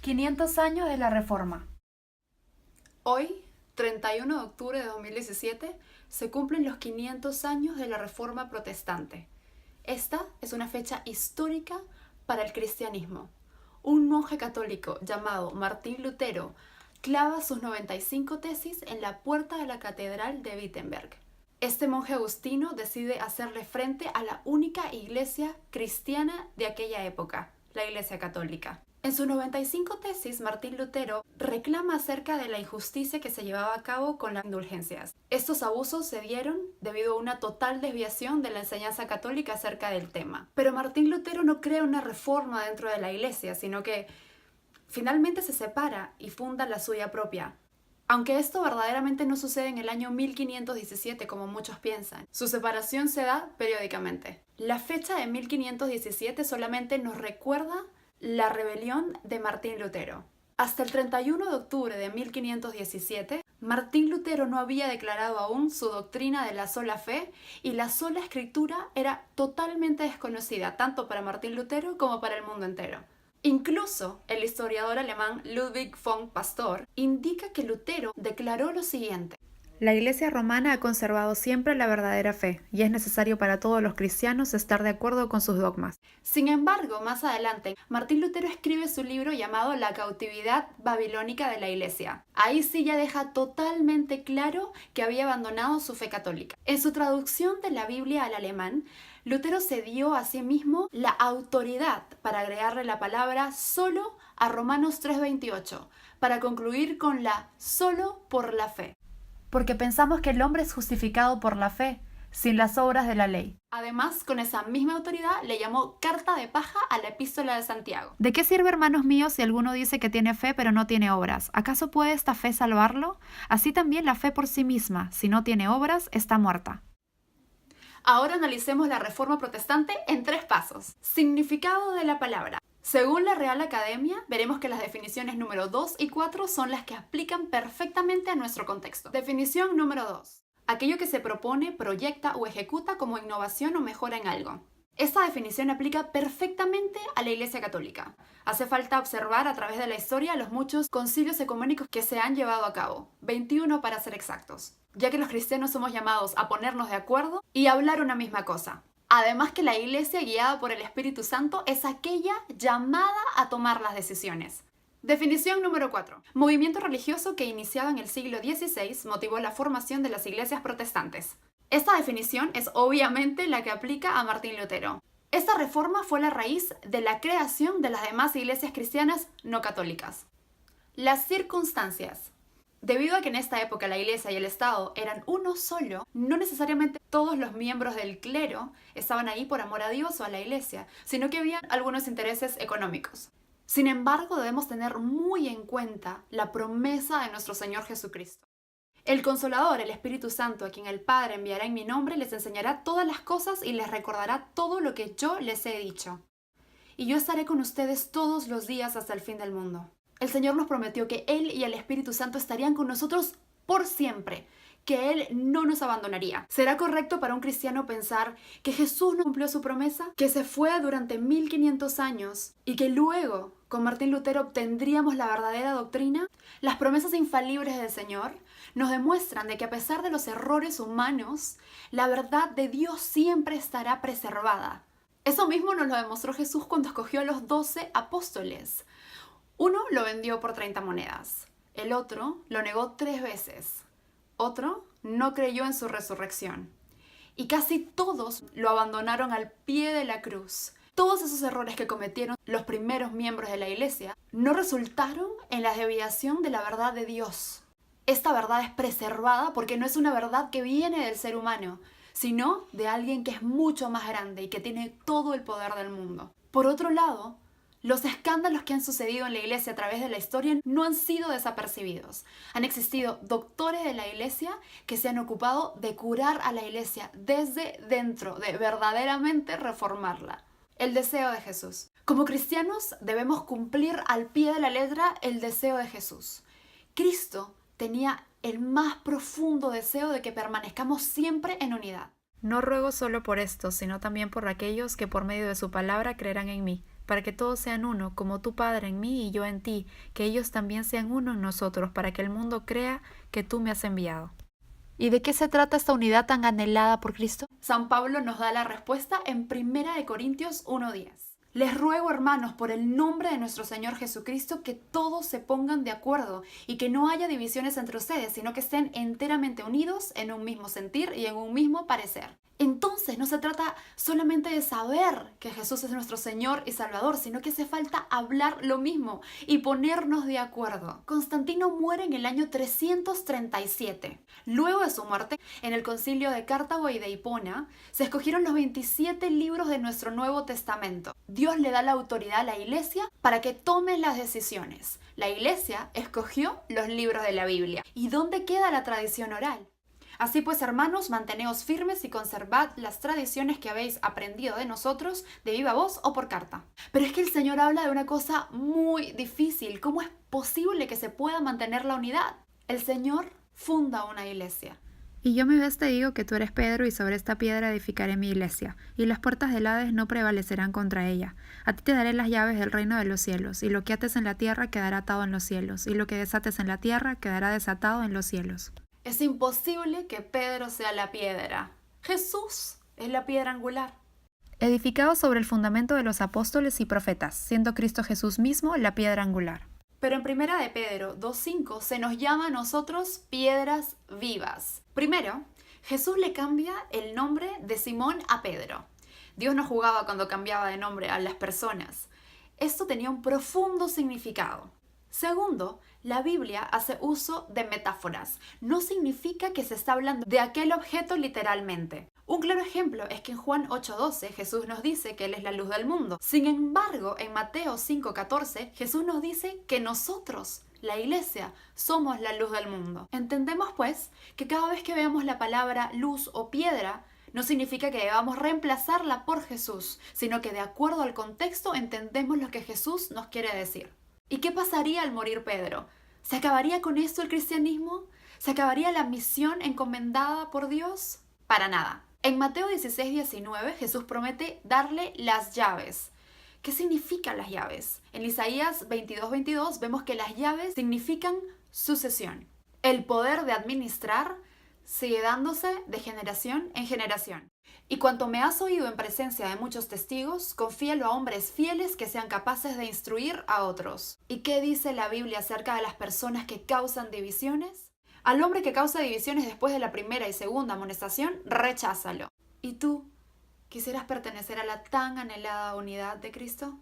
500 años de la Reforma. Hoy, 31 de octubre de 2017, se cumplen los 500 años de la Reforma Protestante. Esta es una fecha histórica para el cristianismo. Un monje católico llamado Martín Lutero clava sus 95 tesis en la puerta de la Catedral de Wittenberg. Este monje agustino decide hacerle frente a la única iglesia cristiana de aquella época, la Iglesia Católica. En sus 95 tesis, Martín Lutero reclama acerca de la injusticia que se llevaba a cabo con las indulgencias. Estos abusos se dieron debido a una total desviación de la enseñanza católica acerca del tema. Pero Martín Lutero no crea una reforma dentro de la iglesia, sino que finalmente se separa y funda la suya propia. Aunque esto verdaderamente no sucede en el año 1517 como muchos piensan, su separación se da periódicamente. La fecha de 1517 solamente nos recuerda la rebelión de Martín Lutero. Hasta el 31 de octubre de 1517, Martín Lutero no había declarado aún su doctrina de la sola fe y la sola escritura era totalmente desconocida tanto para Martín Lutero como para el mundo entero. Incluso el historiador alemán Ludwig von Pastor indica que Lutero declaró lo siguiente: La Iglesia romana ha conservado siempre la verdadera fe, y es necesario para todos los cristianos estar de acuerdo con sus dogmas. Sin embargo, más adelante, Martín Lutero escribe su libro llamado La cautividad babilónica de la Iglesia. Ahí sí ya deja totalmente claro que había abandonado su fe católica. En su traducción de la Biblia al alemán, Lutero se dio a sí mismo la autoridad para agregarle la palabra solo a Romanos 3:28, para concluir con la solo por la fe. Porque pensamos que el hombre es justificado por la fe, sin las obras de la ley. Además, con esa misma autoridad le llamó carta de paja a la epístola de Santiago. ¿De qué sirve, hermanos míos, si alguno dice que tiene fe pero no tiene obras? ¿Acaso puede esta fe salvarlo? Así también la fe por sí misma, si no tiene obras, está muerta. Ahora analicemos la Reforma Protestante en 3 pasos. Significado de la palabra. Según la Real Academia, veremos que las definiciones número 2 y 4 son las que aplican perfectamente a nuestro contexto. Definición número 2. Aquello que se propone, proyecta o ejecuta como innovación o mejora en algo. Esta definición aplica perfectamente a la Iglesia Católica. Hace falta observar a través de la historia los muchos concilios ecuménicos que se han llevado a cabo, 21 para ser exactos, ya que los cristianos somos llamados a ponernos de acuerdo y hablar una misma cosa. Además que la Iglesia, guiada por el Espíritu Santo, es aquella llamada a tomar las decisiones. Definición número 4. Movimiento religioso que iniciado en el siglo XVI motivó la formación de las iglesias protestantes. Esta definición es obviamente la que aplica a Martín Lutero. Esta reforma fue la raíz de la creación de las demás iglesias cristianas no católicas. Las circunstancias. Debido a que en esta época la Iglesia y el Estado eran uno solo, no necesariamente todos los miembros del clero estaban ahí por amor a Dios o a la Iglesia, sino que había algunos intereses económicos. Sin embargo, debemos tener muy en cuenta la promesa de nuestro Señor Jesucristo. El Consolador, el Espíritu Santo, a quien el Padre enviará en mi nombre, les enseñará todas las cosas y les recordará todo lo que yo les he dicho. Y yo estaré con ustedes todos los días hasta el fin del mundo. El Señor nos prometió que Él y el Espíritu Santo estarían con nosotros por siempre, que Él no nos abandonaría. ¿Será correcto para un cristiano pensar que Jesús no cumplió su promesa? ¿Que se fue durante 1500 años y que luego, con Martín Lutero, obtendríamos la verdadera doctrina? Las promesas infalibles del Señor nos demuestran de que a pesar de los errores humanos, la verdad de Dios siempre estará preservada. Eso mismo nos lo demostró Jesús cuando escogió a los 12 apóstoles. Uno lo vendió por 30 monedas. El otro lo negó 3 veces. Otro no creyó en su resurrección. Y casi todos lo abandonaron al pie de la cruz. Todos esos errores que cometieron los primeros miembros de la iglesia no resultaron en la desviación de la verdad de Dios. Esta verdad es preservada porque no es una verdad que viene del ser humano, sino de alguien que es mucho más grande y que tiene todo el poder del mundo. Por otro lado, los escándalos que han sucedido en la iglesia a través de la historia no han sido desapercibidos. Han existido doctores de la iglesia que se han ocupado de curar a la iglesia desde dentro, de verdaderamente reformarla. El deseo de Jesús. Como cristianos debemos cumplir al pie de la letra el deseo de Jesús. Cristo tenía el más profundo deseo de que permanezcamos siempre en unidad. No ruego solo por esto, sino también por aquellos que por medio de su palabra creerán en mí, para que todos sean uno, como tu Padre en mí y yo en ti, que ellos también sean uno en nosotros, para que el mundo crea que tú me has enviado. ¿Y de qué se trata esta unidad tan anhelada por Cristo? San Pablo nos da la respuesta en 1 Corintios 1:10. Les ruego, hermanos, por el nombre de nuestro Señor Jesucristo, que todos se pongan de acuerdo y que no haya divisiones entre ustedes, sino que estén enteramente unidos en un mismo sentir y en un mismo parecer. Entonces no se trata solamente de saber que Jesús es nuestro Señor y Salvador, sino que hace falta hablar lo mismo y ponernos de acuerdo. Constantino muere en el año 337. Luego de su muerte, en el concilio de Cartago y de Hipona, se escogieron los 27 libros de nuestro Nuevo Testamento. Dios le da la autoridad a la Iglesia para que tome las decisiones. La Iglesia escogió los libros de la Biblia. ¿Y dónde queda la tradición oral? Así pues, hermanos, manteneos firmes y conservad las tradiciones que habéis aprendido de nosotros, de viva voz o por carta. Pero es que el Señor habla de una cosa muy difícil. ¿Cómo es posible que se pueda mantener la unidad? El Señor funda una iglesia. Y yo mi vez te digo que tú eres Pedro, y sobre esta piedra edificaré mi iglesia, y las puertas del Hades no prevalecerán contra ella. A ti te daré las llaves del reino de los cielos, y lo que ates en la tierra quedará atado en los cielos, y lo que desates en la tierra quedará desatado en los cielos. Es imposible que Pedro sea la piedra. Jesús es la piedra angular. Edificado sobre el fundamento de los apóstoles y profetas, siendo Cristo Jesús mismo la piedra angular. Pero en 1 de Pedro 2:5 se nos llama a nosotros piedras vivas. Primero, Jesús le cambia el nombre de Simón a Pedro. Dios no jugaba cuando cambiaba de nombre a las personas. Esto tenía un profundo significado. Segundo, la Biblia hace uso de metáforas. No significa que se está hablando de aquel objeto literalmente. Un claro ejemplo es que en Juan 8:12 Jesús nos dice que Él es la luz del mundo. Sin embargo, en Mateo 5:14 Jesús nos dice que nosotros, la iglesia, somos la luz del mundo. Entendemos pues que cada vez que veamos la palabra luz o piedra, no significa que debamos reemplazarla por Jesús, sino que de acuerdo al contexto entendemos lo que Jesús nos quiere decir. ¿Y qué pasaría al morir Pedro? ¿Se acabaría con esto el cristianismo? ¿Se acabaría la misión encomendada por Dios? Para nada. En Mateo 16:19 Jesús promete darle las llaves. ¿Qué significan las llaves? En Isaías 22:22 vemos que las llaves significan sucesión. El poder de administrar sigue dándose de generación en generación. Y cuanto me has oído en presencia de muchos testigos, confíalo a hombres fieles que sean capaces de instruir a otros. ¿Y qué dice la Biblia acerca de las personas que causan divisiones? Al hombre que causa divisiones después de la primera y segunda amonestación, recházalo. ¿Y tú quisieras pertenecer a la tan anhelada unidad de Cristo?